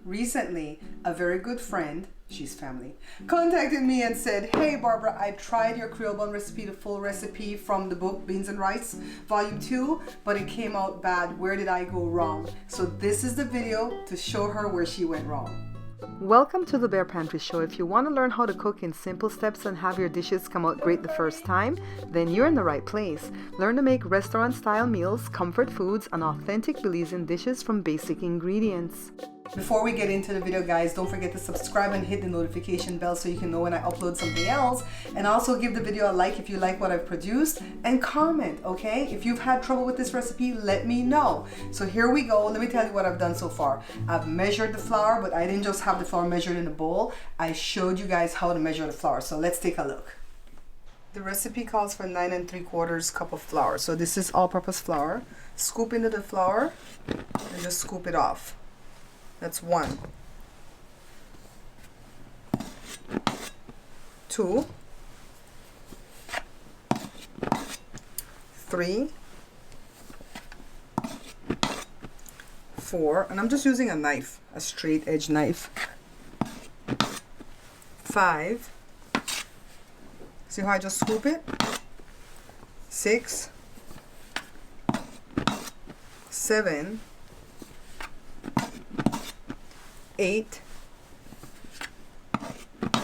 Recently, a very good friend, she's family, contacted me and said, "Hey Barbara, I tried your Creole Bun recipe, the full recipe from the book Beans and Rice Volume 2, but it came out bad. Where did I go wrong?" So this is the video to show her where she went wrong. Welcome to the Bare Pantry Show. If you want to learn how to cook in simple steps and have your dishes come out great the first time, then you're in the right place. Learn to make restaurant-style meals, comfort foods, and authentic Belizean dishes from basic ingredients. Before we get into the video, guys, don't forget to subscribe and hit the notification bell so you can know when I upload something else. And also give the video a like if you like what I've produced, and comment, okay? If you've had trouble with this recipe, let me know. So here we go. Let me tell you what I've done so far. I've measured the flour, but I didn't just have the flour measured in a bowl. I showed you guys how to measure the flour. So let's take a look. The recipe calls for 9 3/4 cup of flour. So this is all-purpose flour. Scoop into the flour and just scoop it off. That's 1, 2, 3, 4, and I'm just using a knife, a straight edge knife. 5, see how I just scoop it? 6, 7, 8,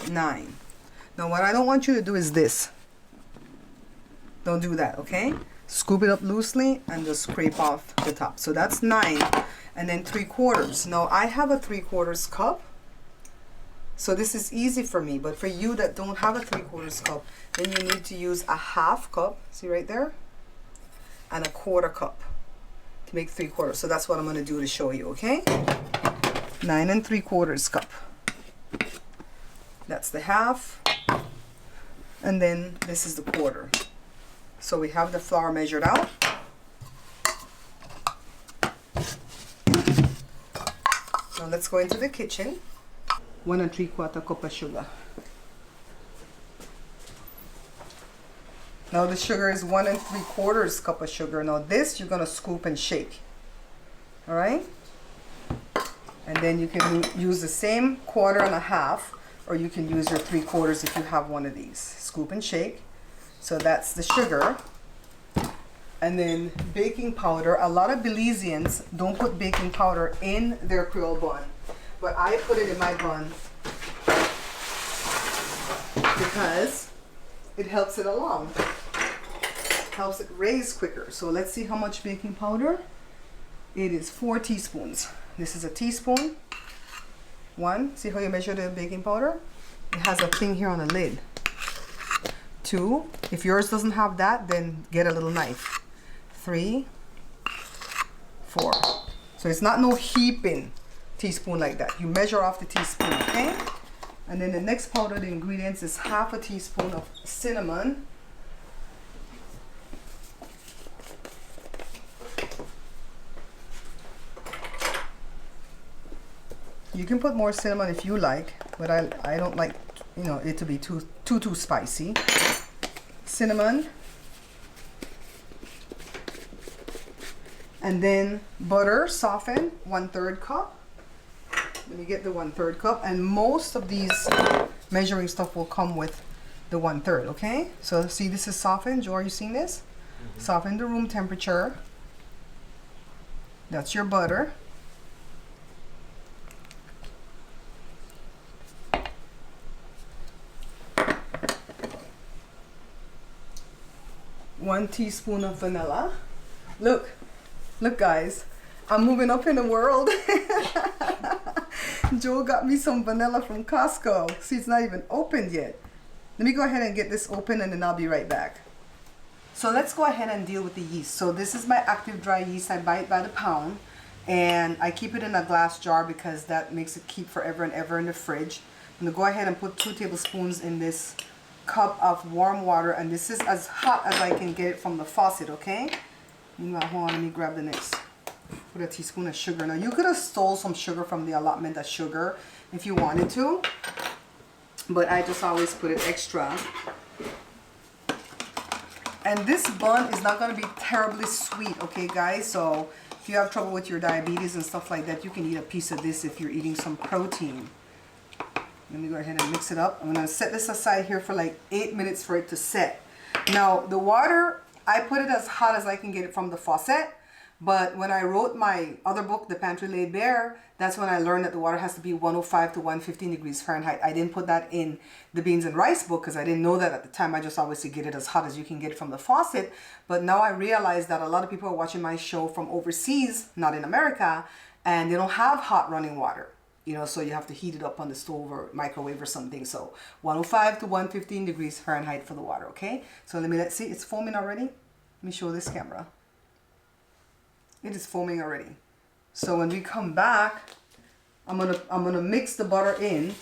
9. Now what I don't want you to do is this. Don't do that, okay? Scoop it up loosely and just scrape off the top. So that's 9, and then 3/4. Now I have a 3/4 cup, so this is easy for me. But for you that don't have a 3/4 cup, then you need to use a 1/2 cup. See right there, and a 1/4 cup to make 3/4. So that's what I'm going to do to show you, okay? 9 3/4 cup. That's the 1/2, and then this is the 1/4. So we have the flour measured out. Now let's go into the kitchen. 1 3/4 cup of sugar. Now the sugar is 1 3/4 cup of sugar. Now this you're gonna scoop and shake. All right. And then you can use the same 1/4 and a 1/2, or you can use your 3/4 if you have one of these. Scoop and shake. So that's the sugar. And then baking powder. A lot of Belizeans don't put baking powder in their Creole bun, but I put it in my bun because it helps it along. Helps it raise quicker. So let's see how much baking powder. It is 4 teaspoons. This is a teaspoon. 1, see how you measure the baking powder? It has a thing here on the lid. 2, if yours doesn't have that, then get a little knife. 3, 4. So it's not no heaping teaspoon like that. You measure off the teaspoon, okay? And then the next powder, the ingredients, is 1/2 teaspoon of cinnamon. You can put more cinnamon if you like, but I don't like, you know, it to be too spicy. Cinnamon. And then butter, softened, 1/3 cup. Let me get the 1/3 cup. And most of these measuring stuff will come with the 1/3, okay? So see, this is softened. Joe, are you seeing this? Mm-hmm. Softened to room temperature. That's your butter. One teaspoon of vanilla. Look guys, I'm moving up in the world. Joe got me some vanilla from Costco. See, it's not even opened yet. Let me go ahead and get this open and then I'll be right back. So let's go ahead and deal with the yeast. So this is my active dry yeast. I buy it by the pound, and I keep it in a glass jar because that makes it keep forever and ever in the fridge. I'm gonna go ahead and put 2 tablespoons in this cup of warm water, and this is as hot as I can get it from the faucet, okay? Meanwhile, hold on, let me grab the next. Put a teaspoon of sugar. Now you could have stole some sugar from the allotment of sugar if you wanted to, but I just always put it extra. And this bun is not going to be terribly sweet, okay guys? So If you have trouble with your diabetes and stuff like that, you can eat a piece of this if you're eating some protein. Let me go ahead and mix it up. I'm gonna set this aside here for like 8 minutes for it to set. Now the water, I put it as hot as I can get it from the faucet. But when I wrote my other book, The Pantry Laid Bare, that's when I learned that the water has to be 105 to 115 degrees Fahrenheit. I didn't put that in the beans and rice book because I didn't know that at the time. I just obviously get it as hot as you can get it from the faucet. But now I realize that a lot of people are watching my show from overseas, not in America, and they don't have hot running water. You know, so you have to heat it up on the stove or microwave or something. So 105 to 115 degrees Fahrenheit for the water, okay? So let's see, it's foaming already. Let me show this camera. It is foaming already. So when we come back, I'm gonna mix the butter in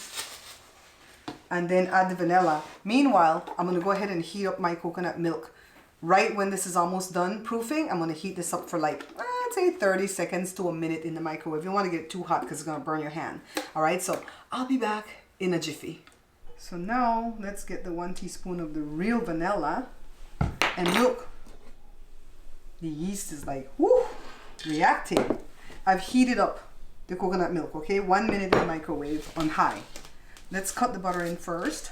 and then add the vanilla. Meanwhile, I'm gonna go ahead and heat up my coconut milk. Right when this is almost done proofing, I'm gonna heat this up for like, I'd say 30 seconds to a minute in the microwave. You don't wanna get it too hot because it's gonna burn your hand. All right, so I'll be back in a jiffy. So now let's get the 1 teaspoon of the real vanilla. And look, the yeast is like, whoo, reacting. I've heated up the coconut milk, okay? 1 minute in the microwave on high. Let's cut the butter in first.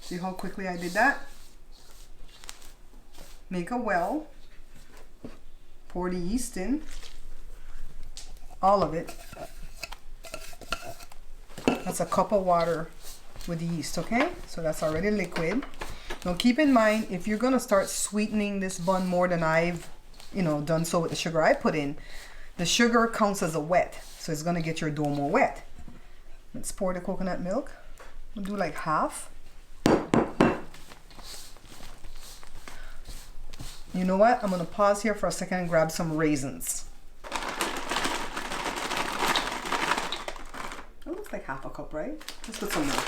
See how quickly I did that? Make a well. Pour the yeast in. All of it. That's a cup of water with the yeast, okay? So that's already liquid. Now keep in mind, if you're gonna start sweetening this bun more than I've done so with the sugar I put in, the sugar counts as a wet, so it's gonna get your dough more wet. Let's pour the coconut milk. We'll do like half. You know what? I'm gonna pause here for a second and grab some raisins. It looks like half a cup, right? Let's put some more.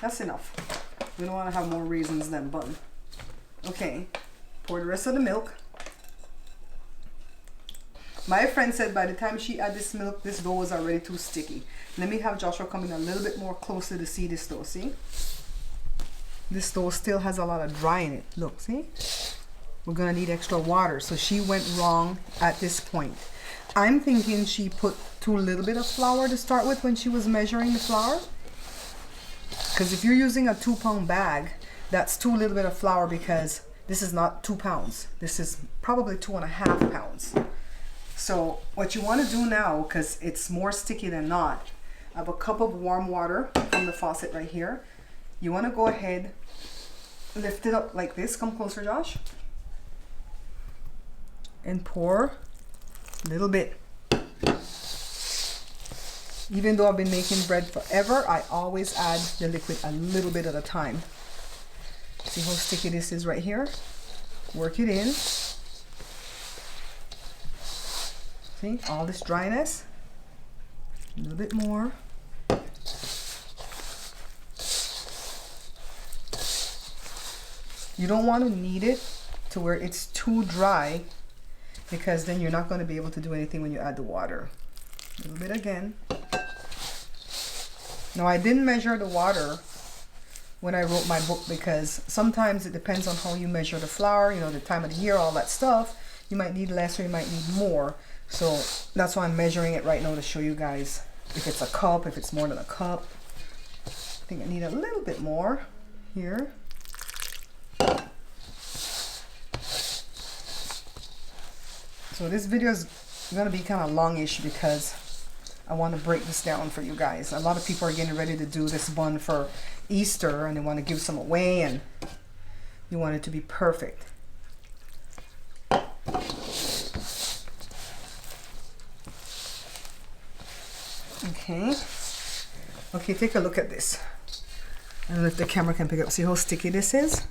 That's enough. We don't want to have more raisins than bun. Okay, pour the rest of the milk. My friend said by the time she add this milk, this dough was already too sticky. Let me have Joshua come in a little bit more closer to see this dough, see? This dough still has a lot of dry in it. Look, see? We're gonna need extra water. So she went wrong at this point. I'm thinking she put too little bit of flour to start with when she was measuring the flour. Because if you're using a 2-pound bag, that's too little bit of flour because this is not 2 pounds. This is probably 2.5 pounds. So what you want to do now, because it's more sticky than not, I have a cup of warm water from the faucet right here. You want to go ahead, lift it up like this. Come closer, Josh. And pour a little bit. Even though I've been making bread forever, I always add the liquid a little bit at a time. See how sticky this is right here? Work it in. See, all this dryness. A little bit more. You don't want to knead it to where it's too dry, because then you're not going to be able to do anything when you add the water. A little bit again. Now I didn't measure the water when I wrote my book because sometimes it depends on how you measure the flour, you know, the time of the year, all that stuff. You might need less or you might need more. So that's why I'm measuring it right now to show you guys if it's a cup, if it's more than a cup. I think I need a little bit more here. So this video is going to be kind of longish because I want to break this down for you guys. A lot of people are getting ready to do this bun for Easter and they want to give some away and you want it to be perfect. Okay. Okay, take a look at this. I don't know if the camera can pick up. See how sticky this is?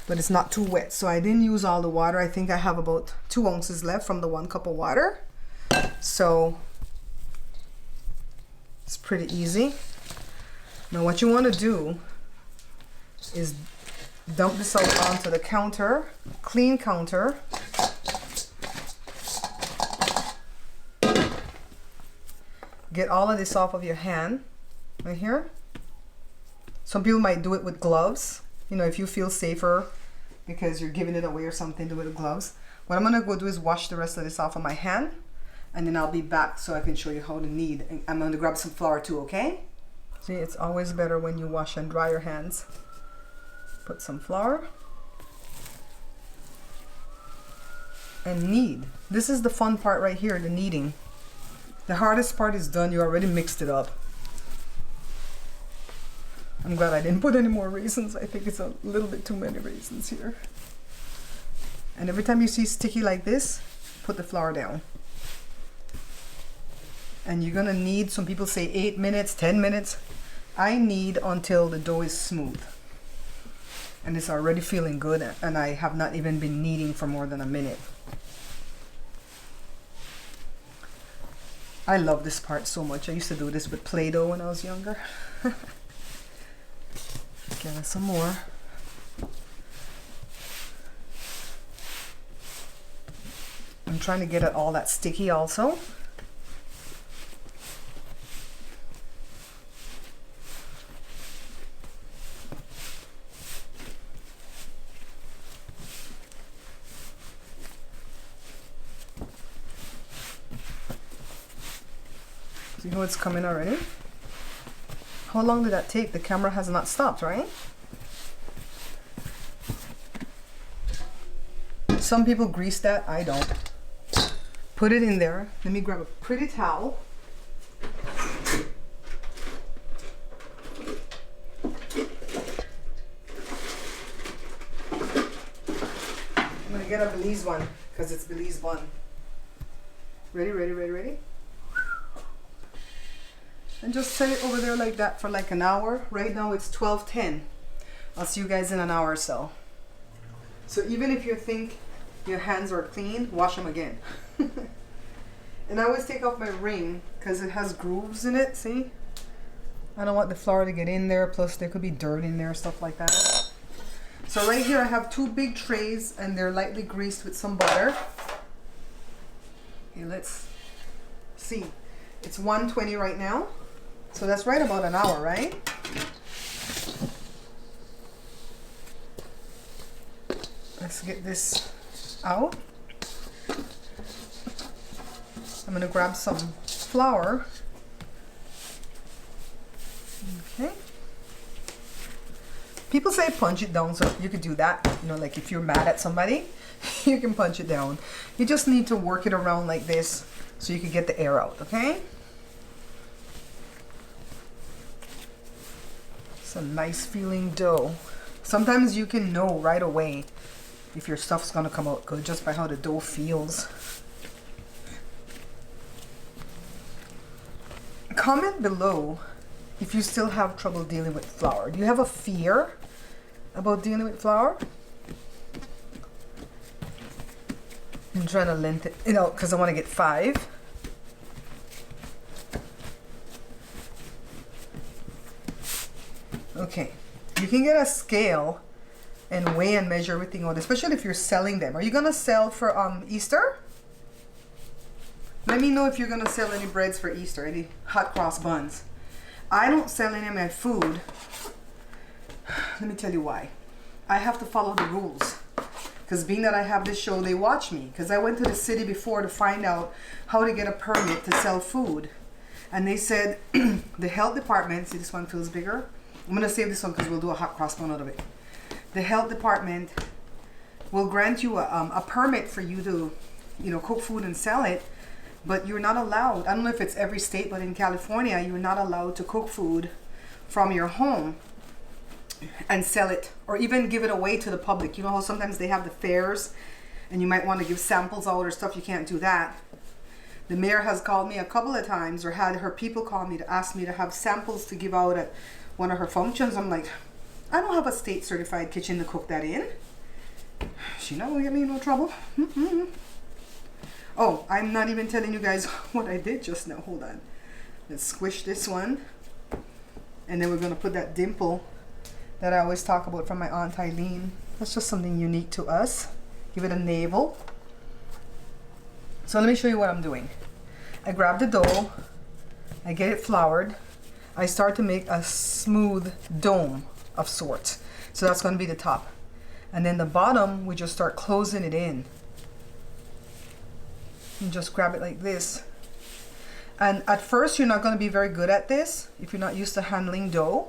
But it's not too wet. So I didn't use all the water. I think I have about 2 ounces left from the 1 cup of water. So it's pretty easy. Now what you want to do is dump this out onto the counter, clean counter. Get all of this off of your hand right here. Some people might do it with gloves. You know, if you feel safer because you're giving it away or something, do it with gloves. What I'm gonna go do is wash the rest of this off on my hand, and then I'll be back so I can show you how to knead. And I'm gonna grab some flour too, okay? See, it's always better when you wash and dry your hands. Put some flour. And knead. This is the fun part right here, the kneading. The hardest part is done. You already mixed it up. I'm glad I didn't put any more raisins. I think it's a little bit too many raisins here. And every time you see sticky like this, put the flour down. And you're gonna knead, some people say 8 minutes, 10 minutes. I knead until the dough is smooth. And it's already feeling good, and I have not even been kneading for more than a minute. I love this part so much. I used to do this with Play-Doh when I was younger. Get some more. I'm trying to get it all that sticky also. See how it's coming already? How long did that take? The camera has not stopped, right? Some people grease that, I don't. Put it in there. Let me grab a pretty towel. I'm gonna get a Belize one because it's Belize bun. Ready, ready, ready, ready? And just set it over there like that for like an hour. Right now it's 12:10. I'll see you guys in an hour or so. So even if you think your hands are clean, wash them again. And I always take off my ring because it has grooves in it, see? I don't want the flour to get in there, plus there could be dirt in there, stuff like that. So right here I have 2 big trays and they're lightly greased with some butter. Okay, let's see. It's 1:20 right now. So that's right about an hour, right? Let's get this out. I'm gonna grab some flour. Okay. People say punch it down, so you could do that. You know, like if you're mad at somebody, you can punch it down. You just need to work it around like this so you can get the air out, okay? It's a nice feeling dough. Sometimes you can know right away if your stuff's gonna come out good just by how the dough feels. Comment below if you still have trouble dealing with flour. Do you have a fear about dealing with flour? I'm trying to lengthen it out because I want to get 5. Okay, you can get a scale and weigh and measure everything out, especially if you're selling them. Are you gonna sell for Easter? Let me know if you're gonna sell any breads for Easter, any hot cross buns. I don't sell any of my food. Let me tell you why. I have to follow the rules. Because being that I have this show, they watch me. Because I went to the city before to find out how to get a permit to sell food. And they said, the health department, see this one feels bigger? I'm gonna save this one because we'll do a hot cross bun out of it. The health department will grant you a permit for you to, you know, cook food and sell it. But you're not allowed, I don't know if it's every state, but in California, you're not allowed to cook food from your home and sell it or even give it away to the public. You know how sometimes they have the fairs and you might want to give samples out or stuff. You can't do that. The mayor has called me a couple of times, or had her people call me to ask me to have samples to give out at one of her functions. I'm like, I don't have a state certified kitchen to cook that in. She's not gonna get me in no trouble. Oh, I'm not even telling you guys what I did just now. Hold on. Let's squish this one. And then we're going to put that dimple that I always talk about from my Aunt Eileen. That's just something unique to us. Give it a navel. So let me show you what I'm doing. I grab the dough. I get it floured. I start to make a smooth dome of sorts. So that's going to be the top. And then the bottom, we just start closing it in. And just grab it like this. And at first, you're not going to be very good at this if you're not used to handling dough.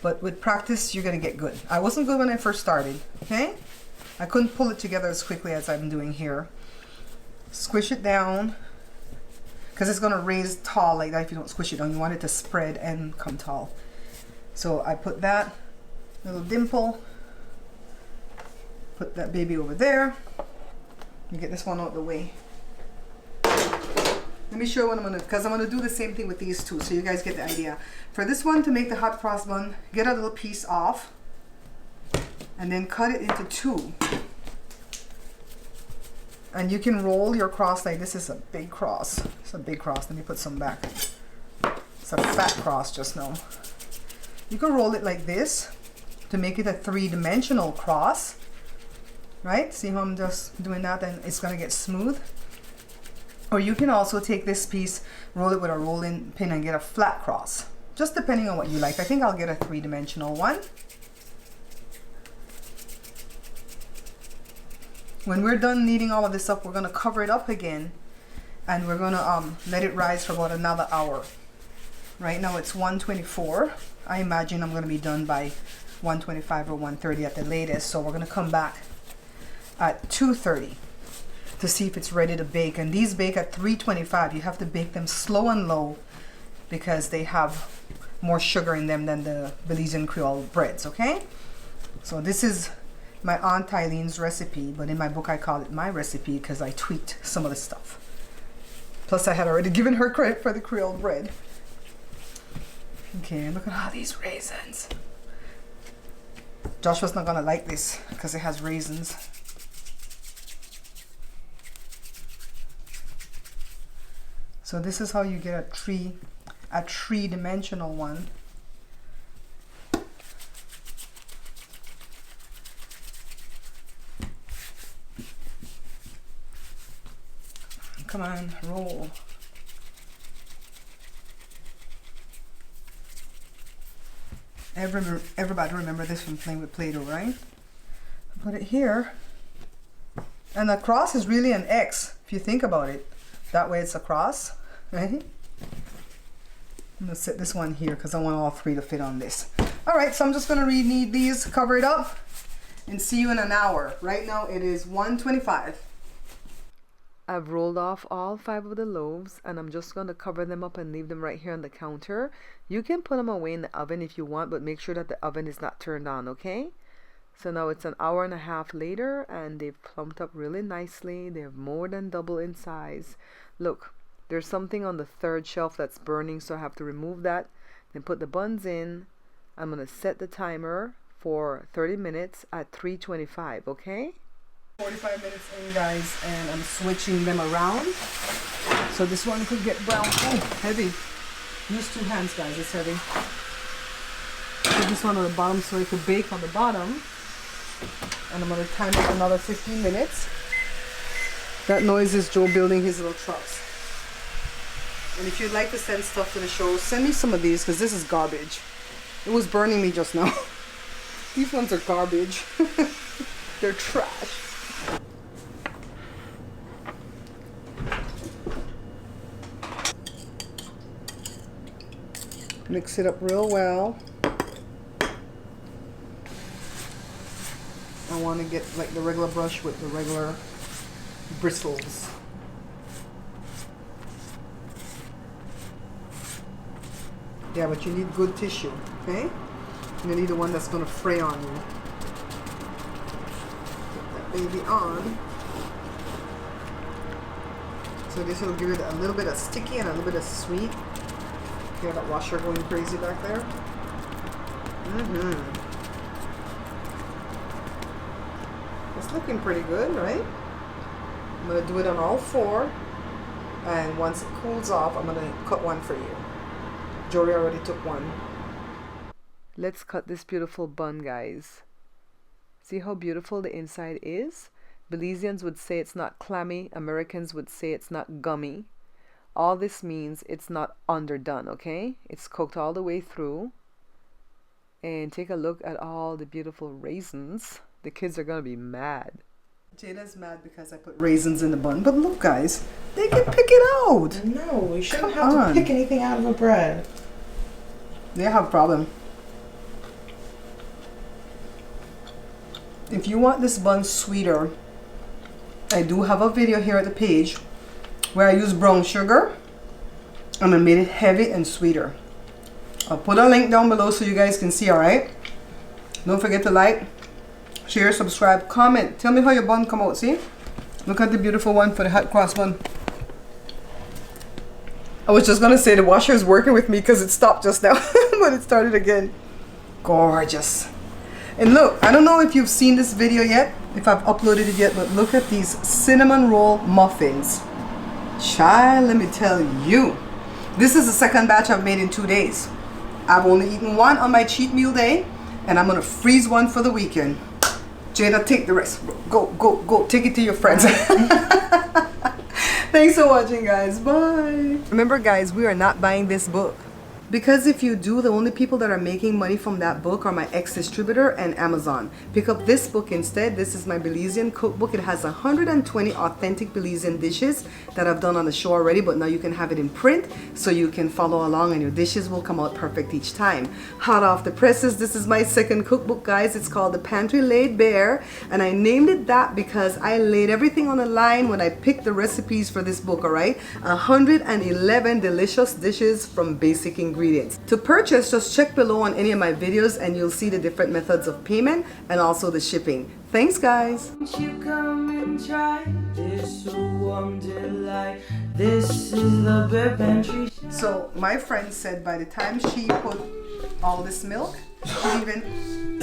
But with practice, you're going to get good. I wasn't good when I first started, okay? I couldn't pull it together as quickly as I'm doing here. Squish it down, because it's going to raise tall like that if you don't squish it down. You want it to spread and come tall. So I put that little dimple, put that baby over there. You get this one out of the way. Let me show you what I'm going to, because I'm going to do the same thing with these two so you guys get the idea. For this one, to make the hot cross bun, get a little piece off and then cut it into two. And you can roll your cross like this. Is a big cross. It's a big cross. Let me put some back. It's a fat cross just now. You can roll it like this to make it a three-dimensional cross. Right? See how I'm just doing that and it's going to get smooth? Or you can also take this piece, roll it with a rolling pin and get a flat cross. Just depending on what you like. I think I'll get a three-dimensional one. When we're done kneading all of this up, we're going to cover it up again. And we're going to let it rise for about another hour. Right now it's 1:24. I imagine I'm going to be done by 1:25 or 1:30 at the latest. So we're going to come back at 2:30. To see if it's ready to bake. And these bake at 325. You have to bake them slow and low because they have more sugar in them than the Belizean Creole breads, okay? So this is my Aunt Eileen's recipe, but in my book I call it my recipe because I tweaked some of the stuff. Plus I had already given her credit for the Creole bread. Okay, look at all these raisins. Joshua's not gonna like this because it has raisins. So this is how you get a three-dimensional one. Come on, roll. Everybody remember this from playing with Play-Doh, right? Put it here. And the cross is really an X, if you think about it. That way it's a cross. Right? I'm going to set this one here because I want all three to fit on this. Alright, so I'm just going to re-knead these, cover it up, and see you in an hour. Right now it is 1:25. I've rolled off all 5 of the loaves and I'm just going to cover them up and leave them right here on the counter. You can put them away in the oven if you want, but make sure that the oven is not turned on, okay? So now it's an hour and a half later and they've plumped up really nicely. They're more than double in size. Look. There's something on the third shelf that's burning, so I have to remove that. Then put the buns in. I'm going to set the timer for 30 minutes at 325, okay? 45 minutes in, guys, and I'm switching them around. So this one could get brown. Oh, heavy. Use 2 hands, guys. It's heavy. Put this one on the bottom so it could bake on the bottom. And I'm going to time it another 15 minutes. That noise is Joe building his little trucks. And if you'd like to send stuff to the show, send me some of these because this is garbage. It was burning me just now. These ones are garbage. They're trash. Mix it up real well. I want to get like the regular brush with the regular bristles. Yeah, but you need good tissue, okay? You need the one that's going to fray on you. Put that baby on. So this will give it a little bit of sticky and a little bit of sweet. You have that washer going crazy back there. It's looking pretty good, right? I'm going to do it on all 4. And once it cools off, I'm going to cut one for you. Jory already took one. Let's cut this beautiful bun, guys. See how beautiful the inside is? Belizeans would say it's not clammy. Americans would say it's not gummy. All this means it's not underdone, okay? It's cooked all the way through. And take a look at all the beautiful raisins. The kids are gonna be mad. Jada's mad because I put raisins in the bun, but look guys, they can pick it out. No, we shouldn't have to pick anything out of a bread. They have a problem. If you want this bun sweeter, I do have a video here at the page where I use brown sugar and I made it heavy and sweeter. I'll put a link down below so you guys can see, alright? Don't forget to like, share, subscribe, comment. Tell me how your bun come out, see? Look at the beautiful one for the hot cross bun. I was just gonna say the washer is working with me because it stopped just now, but it started again. Gorgeous. And look, I don't know if you've seen this video yet, if I've uploaded it yet, but look at these cinnamon roll muffins. Child, let me tell you. This is the second batch I've made in 2 days. I've only eaten one on my cheat meal day, and I'm gonna freeze one for the weekend. Jada, take the rest. Go, go, go. Take it to your friends. Thanks for watching, guys. Bye. Remember, guys, we are not buying this book. Because if you do, the only people that are making money from that book are my ex-distributor and Amazon. Pick up this book instead. This is my Belizean cookbook. It has 120 authentic Belizean dishes that I've done on the show already, but now you can have it in print so you can follow along and your dishes will come out perfect each time. Hot off the presses, this is my second cookbook, guys. It's called the Pantry Laid Bare, and I named it that because I laid everything on a line when I picked the recipes for this book, alright? 111 delicious dishes from basic ingredients. To purchase, just check below on any of my videos and you'll see the different methods of payment and also the shipping. Thanks, guys. You come and try this warm delight. This is the Bare Pantry Show. So my friend said by the time she put all this milk, she even...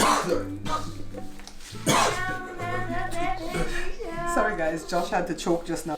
Sorry guys, Josh had to choke just now.